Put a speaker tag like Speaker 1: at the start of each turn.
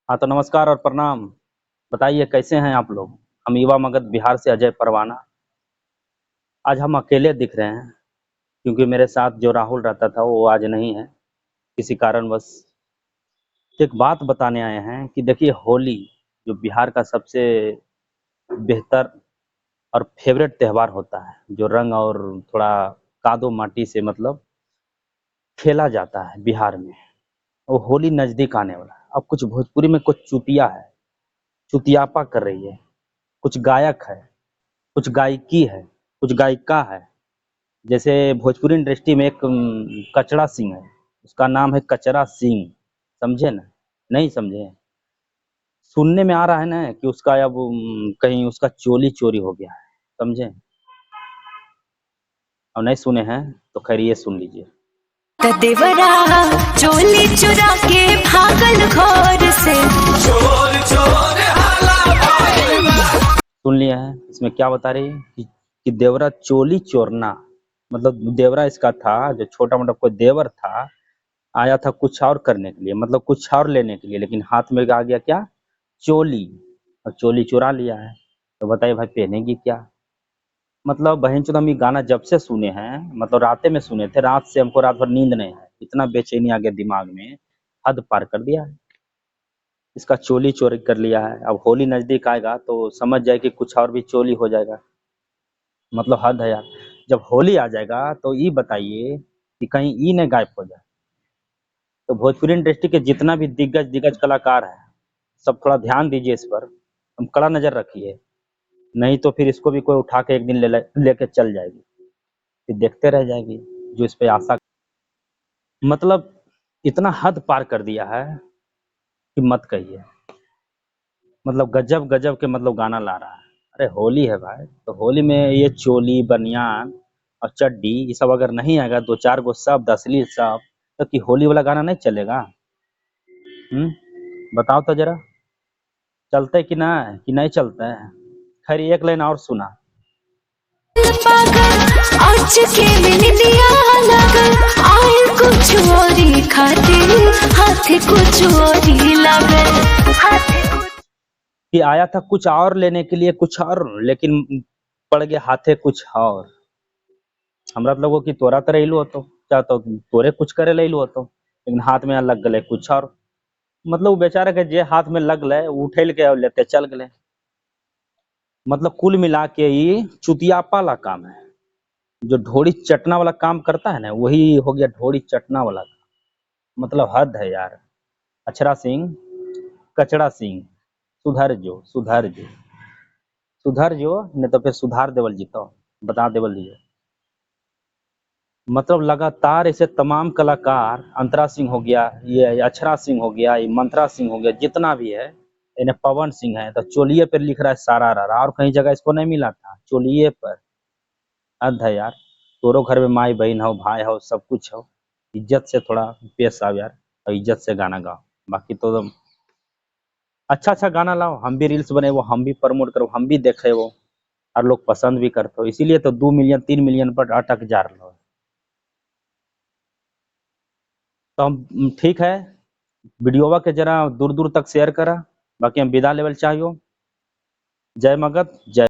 Speaker 1: हाँ, तो नमस्कार और प्रणाम। बताइए कैसे हैं आप लोग? हम युवा मगध बिहार से अजय परवाना। आज हम अकेले दिख रहे हैं क्योंकि मेरे साथ जो राहुल रहता था वो आज नहीं है, किसी कारणवश। एक बात बताने आए हैं कि देखिए होली जो बिहार का सबसे बेहतर और फ़ेवरेट त्योहार होता है, जो रंग और थोड़ा कादो माटी से मतलब खेला जाता है बिहार में। वो होली नज़दीक आने वाला है। अब कुछ भोजपुरी में कुछ चुतिया है, चुतियापा कर रही है, कुछ गायक है, कुछ गायकी है, कुछ गायिका है। जैसे भोजपुरी इंडस्ट्री में एक कचड़ा सिंह है, उसका नाम है कचरा सिंह, समझे ना? नहीं समझे? सुनने में आ रहा है ना कि उसका अब कहीं उसका चोली चोरी हो गया है, समझे? और नहीं सुने हैं तो खैर ये सुन लीजिए।
Speaker 2: देवरा चोली चुरा के भागल घर से। चोर चोर
Speaker 1: सुन लिया है इसमें क्या बता रही है कि देवरा चोली चोरना, मतलब देवरा इसका था जो छोटा मोटा कोई देवर था, आया था कुछ और करने के लिए, मतलब कुछ और लेने के लिए, लेकिन हाथ में आ गया क्या? चोली। और चोली चुरा लिया है। तो बताइए भाई पहनेगी क्या? मतलब बहनचोद हम ये गाना जब से सुने हैं, मतलब रातें में सुने थे, रात से हमको रात भर नींद नहीं है, इतना बेचैनी आ गया दिमाग में, हद पार कर दिया है। इसका चोली चोरी कर लिया है। अब होली नजदीक आएगा तो समझ जाए कि कुछ और भी चोली हो जाएगा। मतलब हद है यार। जब होली आ जाएगा तो ये बताइए कि कहीं ई न गायब हो जाए। तो भोजपुरी इंडस्ट्री के जितना भी दिग्गज दिग्गज कलाकार है, सब थोड़ा ध्यान दीजिए इस पर, हम कड़ा नजर रखिए। नहीं तो फिर इसको भी कोई उठा के एक दिन लेके चल जाएगी, फिर देखते रह जाएगी जो इस पे आशा। मतलब इतना हद पार कर दिया है कि मत कहिए। मतलब गजब गजब के मतलब गाना ला रहा है। अरे होली है भाई, तो होली में ये चोली बनियान और चड्डी ये सब अगर नहीं आएगा, दो चार गो शब्द असली शब्द, तो कि होली वाला गाना नहीं चलेगा? बताओ तो जरा, चलते कि नहीं चलते हैं? खैर एक लाइन और सुना।
Speaker 2: पागल आज के मिनिया लगल आए कुछ औरी खातिर हाथ कुछ औरी लगल हाथ
Speaker 1: कि आया था कुछ और लेने के लिए कुछ और, लेकिन पड़ गया हाथे कुछ और। हमरा तो लगो कि तोरा तो रही होतो, चाहे तो तोरे कुछ करे लैलू होतो, लेकिन हाथ में लग गए कुछ और। मतलब वो बेचारा के जे हाथ में लग गए वो उठेल के और लेते चल गए। मतलब कुल मिला के ये चुतियापा वाला काम है। जो ढोड़ी चटना वाला काम करता है ना, वही हो गया ढोड़ी चटना वाला काम। मतलब हद है यार। अछरा सिंह, कचड़ा सिंह, सुधर जो, सुधर जो, सुधर जो, नहीं तो फिर सुधार देवल जी तो बता देवल जी। मतलब लगातार ऐसे तमाम कलाकार, अंतरा सिंह हो गया, ये अक्षरा सिंह हो गया, ये मंत्रा सिंह हो गया, जितना भी है, इन्हें पवन सिंह है तो चोलिए पर लिख रहा है सारा रारा, और कहीं जगह इसको नहीं मिला था चोलिए पर। हद है यार। तोरो घर में माई बहन हो, भाई हो, सब कुछ हो, इज्जत से थोड़ा पेश आओ यार, और इज्जत से गाना गाओ। बाकी तो अच्छा अच्छा गाना लाओ, हम भी रील्स बने वो, हम भी प्रमोट करो, हम भी देखे वो, और लोग पसंद भी करते हो, इसीलिए तो 2 मिलियन 3 मिलियन पर अटक जा रहा हो। तो हम ठीक है, वीडियोवा के जरा दूर दूर तक शेयर करा। बाकी हम विदा लेवल चाहिए। जय मगध, जय